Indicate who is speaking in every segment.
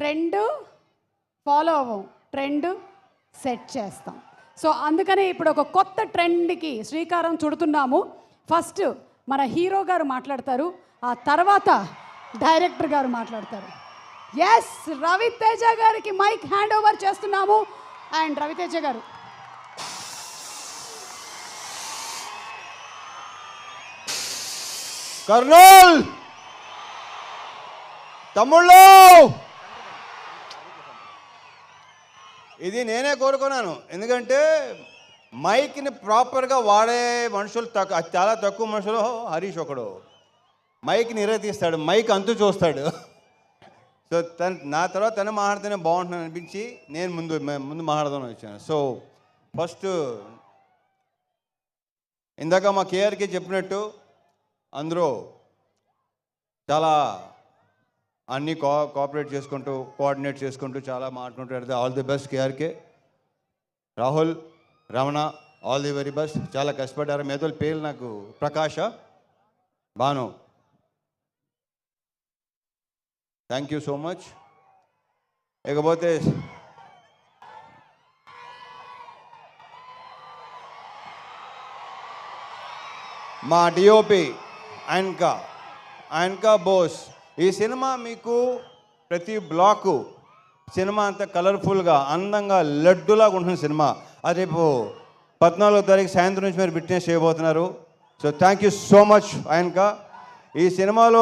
Speaker 1: Trend follow అవ్వం, trend set చేస్తాం. So అందుకనే ఇప్పుడు ఒక కొత్త ట్రెండ్కి శ్రీకారం చుడుతున్నాము. ఫస్ట్ మన హీరో గారు మాట్లాడతారు, ఆ తర్వాత డైరెక్టర్ గారు మాట్లాడతారు. ఎస్, రవితేజ గారికి మైక్ హ్యాండ్ ఓవర్ చేస్తున్నాము. అండ్ రవితేజ గారు,
Speaker 2: కర్నూల్ తమ్ముళ్ళు, ఇది నేనే కోరుకున్నాను. ఎందుకంటే మైక్ని ప్రాపర్గా వాడే మనుషులు చాలా తక్కువ మనుషులు. హరీష్ ఒకడు మైక్ని ఇరగతీస్తాడు, మైక్ అంతు చూస్తాడు. సో నా తర్వాత తను మాట్లాడితేనే బాగుంటుందని అనిపించి నేను ముందు మాట్లాడదామని వచ్చాను. సో ఫస్ట్ ఇందాక మా కేఆర్కి చెప్పినట్టు అందరూ చాలా అన్నీ కోఆపరేట్ చేసుకుంటూ కోఆర్డినేట్ చేసుకుంటూ చాలా మాట్లాడుకుంటూ all the best KRK. Rahul, Ramana, all the very best. చాలా కష్టపడ్డారు. మేతల పేర్లు నాకు Prakash, Bhanu, thank you so much. ఇకపోతే మా డిఓపి ఆయనకా బోస్. ఈ సినిమా మీకు ప్రతి బ్లాకు సినిమా అంతా కలర్ఫుల్గా అందంగా లడ్డులాగా ఉంటుంది సినిమా. అది రేపు 14వ తారీఖు సాయంత్రం నుంచి మీరు విట్నెస్ చేయబోతున్నారు. So thank you so much ఆయనకా. ఈ సినిమాలో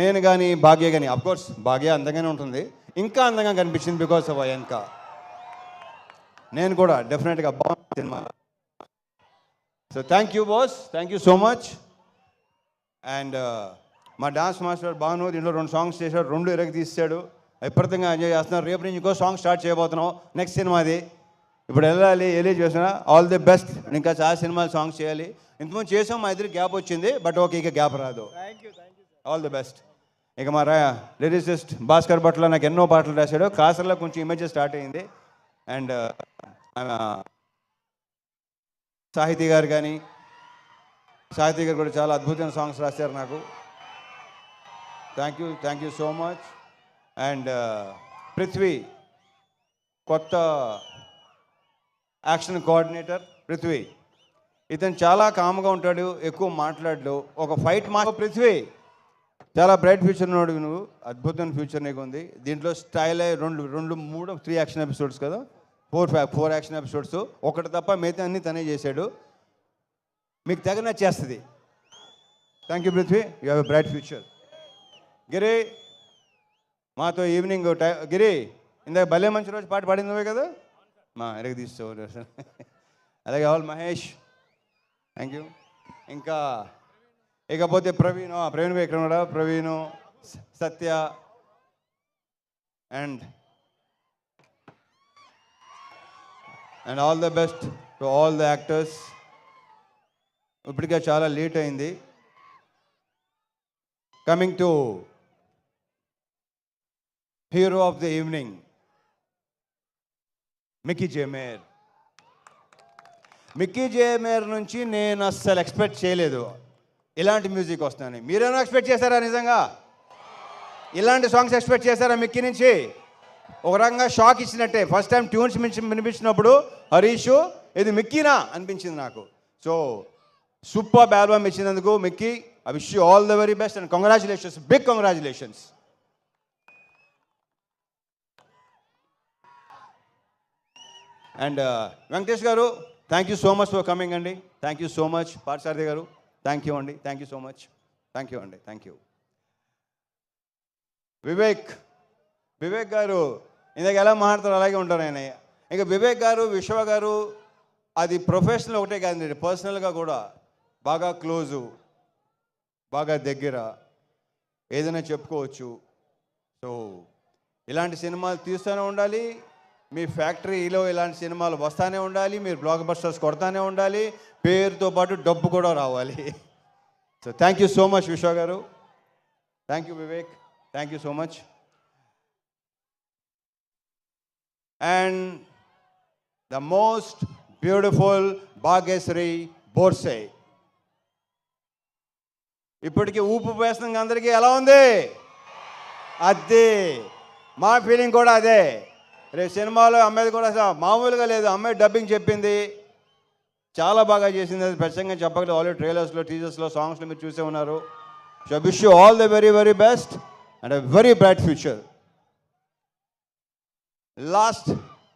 Speaker 2: నేను కానీ భాగ్య కానీ, అఫ్కోర్స్ భాగ్య అందంగానే ఉంటుంది, ఇంకా అందంగా కనిపించింది బికాస్ ఆఫ్ ఆయనకా. నేను కూడా డెఫినెట్గా బాగుంది cinema. So thank you boss, thank you so much. And మా డాన్స్ మాస్టర్ భాను దీంట్లో 2 సాంగ్స్ చేశాడు, 2 ఇరగ తీసాడు. విపరీతంగా ఎంజాయ్ చేస్తున్నారు. రేపు నుంచి ఇంకో సాంగ్ స్టార్ట్ చేయబోతున్నాం, నెక్స్ట్ సినిమాది. ఇప్పుడు వెళ్ళాలి చేసిన ఆల్ ది బెస్ట్. ఇంకా చాలా సినిమాలు సాంగ్స్ చేయాలి. ఇంతకుముందు చేసాం, మా ఇద్దరికి గ్యాప్ వచ్చింది, బట్ ఓకే ఇక గ్యాప్ రాదు. All the best. ఇక మా లిరిసిస్ట్ భాస్కర్ భట్ల నాకు ఎన్నో పాటలు రాశాడు. కాసర్లో కొంచెం ఇమేజెస్ స్టార్ట్ అయ్యింది. అండ్ సాహితీ గారు కూడా చాలా అద్భుతమైన సాంగ్స్ రాశారు నాకు. Thank you so much. And Prithvi, కొత్త యాక్షన్ కోఆర్డినేటర్ పృథ్వీ. ఇతను చాలా కామ్గా ఉంటాడు, ఎక్కువ మాట్లాడు. ఒక ఫైట్ పృథ్వీ చాలా బ్రైట్ ఫ్యూచర్ ఉన్నాడు. నువ్వు అద్భుతమైన ఫ్యూచర్ నీకు ఉంది. దీంట్లో స్టైల్ 3 యాక్షన్ ఎపిసోడ్స్ కదా, 4 యాక్షన్ ఎపిసోడ్స్. ఒకటి తప్ప మిగతా అన్నీ తనే చేశాడు. మీకు తెగ నచ్చేస్తుంది. Thank you Prithvi, you have a bright future. Giri మాతో ఈవినింగ్ గిరి ఇందాక భలే మంచి రోజు పాట పాడింది నువ్వే కదా, మా ఎరగ తీస్తావు. అలాగే ఆల్ మహేష్, థ్యాంక్ యూ. ఇంకా ఇకపోతే ప్రవీణ్ ఇక్కడ కూడా Praveen, Satya and all the best to all the actors. ఇప్పటికే చాలా లేట్ అయింది. Coming to hero of the evening, Mickey J Meyer నుంచి నేను అస్సలు ఎక్స్పెక్ట్ చేయలేదు ఇలాంటి మ్యూజిక్ వస్తుందని. మీరేమో ఎక్స్పెక్ట్ చేశారా? నిజంగా ఇలాంటి సాంగ్స్ ఎక్స్పెక్ట్ చేశారా మిక్కీ నుంచి? ఒక రకంగా షాక్ ఇచ్చినట్టే. ఫస్ట్ టైం ట్యూన్స్ వినిపించినప్పుడు హరీష్ ఇది మిక్కీనా అనిపించింది నాకు. సో సూపర్ ఆల్బమ్ ఇచ్చినందుకు Mickey, I wish you all the very best and congratulations, big congratulations. And Venkatesh garu, thank you so much for coming అండి. Thank you so much. Parthasarathi garu, thank you అండి. Thank you so much. Thank you అండి. Thank you. Vivek garu ఇందాక ఎలా మాట్లాడతారు అలాగే ఉంటారు ఆయన. ఇంకా వివేక్ గారు, విశ్వ గారు అది ప్రొఫెషనల్ ఒకటే కాదండి, పర్సనల్గా కూడా బాగా క్లోజు, బాగా దగ్గర, ఏదైనా చెప్పుకోవచ్చు. సో ఇలాంటి సినిమాలు తీస్తూనే ఉండాలి. మీ ఫ్యాక్టరీలో ఇలాంటి సినిమాలు వస్తూనే ఉండాలి. మీరు బ్లాక్ బస్టర్స్ కొడతానే ఉండాలి. పేరుతో పాటు డబ్బు కూడా రావాలి. So thank you so much Vishwa గారు. Thank you Vivek. Thank you so much. And the most beautiful Bhagyashri Borse. ఇప్పటికీ ఊపు వేస్తున్న అందరికీ ఎలా ఉంది? అదే మా ఫీలింగ్ కూడా అదే. రేపు సినిమాలో అమ్మాయిది కూడా అసలు మామూలుగా లేదు. అమ్మాయి డబ్బింగ్ చెప్పింది, చాలా బాగా చేసింది. అది ప్రత్యేకంగా చెప్పగలేదు. ఆల్రెడీ ట్రైలర్స్లో, టీజర్స్లో, సాంగ్స్లో మీరు చూసే ఉన్నారు. So wish you all the very very best and a very bright future. Last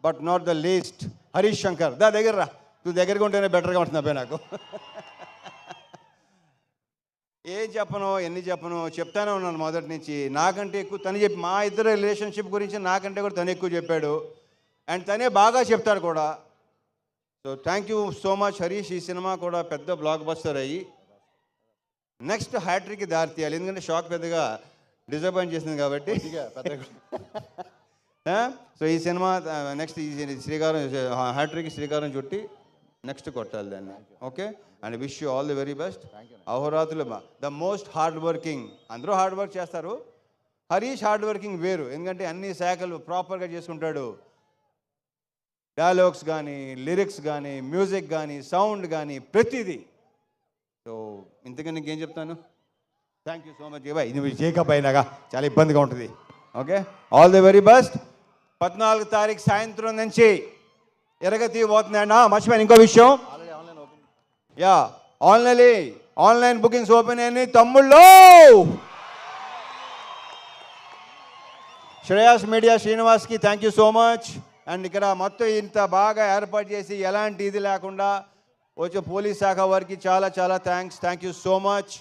Speaker 2: but not the least, Harish Shankar. దగ్గర రా, నువ్వు దగ్గరగా ఉంటేనే బెటర్గా ఉంటుంది అబ్బాయి నాకు. ఏం చెప్పను, ఎన్ని చెప్పను, చెప్తానే ఉన్నాను మొదటి నుంచి. నాకంటే ఎక్కువ తను చెప్పి, మా ఇద్దరు రిలేషన్షిప్ గురించి నాకంటే కూడా తను ఎక్కువ చెప్పాడు. అండ్ తనే బాగా చెప్తాడు కూడా. So thank you so much Harish. ఈ సినిమా కూడా పెద్ద బ్లాక్ బస్టర్ అయ్యి నెక్స్ట్ హ్యాట్రిక్కి దారి తీయాలి. ఎందుకంటే షాక్ పెద్దగా డిసప్పాయింట్ చేసింది కాబట్టి. సో ఈ సినిమా నెక్స్ట్ ఈ శ్రీకారం హ్యాట్రిక్ శ్రీకారం చుట్టి నెక్స్ట్ కొట్టాలి దాన్ని. Okay, and wish you all the very best. అహోరాత్రులు ద మోస్ట్ హార్డ్ వర్కింగ్. అందరూ హార్డ్ వర్క్ చేస్తారు, హరీష్ హార్డ్ వర్కింగ్ వేరు. ఎందుకంటే అన్ని శాఖలు ప్రాపర్గా చేసుకుంటాడు. డైలాగ్స్ కానీ, లిరిక్స్ కానీ, మ్యూజిక్ కానీ, సౌండ్ కానీ, ప్రతిదీ. సో ఇంతకన్నా నీకేం చెప్తాను. Thank you so much. Bye, నువ్వు చేకప్ అయినాగా చాలా ఇబ్బందిగా ఉంటుంది. Okay, all the very best. 14 తారీఖు సాయంత్రం నుంచి ఎరగతి పోతున్నాయన్నా. మర్చిపోయాను ఇంకో విషయం. యా, ఆన్లైన్ బుకింగ్స్ ఓపెన్ అయినాయి తమ్ముళ్ళు. శ్రేయాస్ మీడియా శ్రీనివాస్కి thank you so much. And ఇక్కడ మొత్తం ఇంత బాగా ఏర్పాటు చేసి ఎలాంటి ఇది లేకుండా వచ్చే పోలీస్ శాఖ వారికి చాలా చాలా thanks. Thank you so much.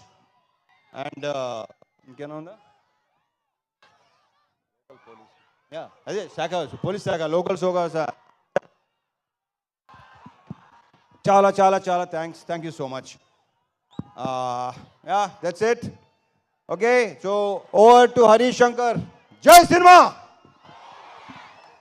Speaker 2: And ఇంకేనా ఉందా? అదే శాఖ, పోలీస్ శాఖ, లోకల్ శాఖ చాలా చాలా చాలా thanks. Thank you so much. Yeah, that's it. Okay, so over to Harish Shankar. జై సినిమా.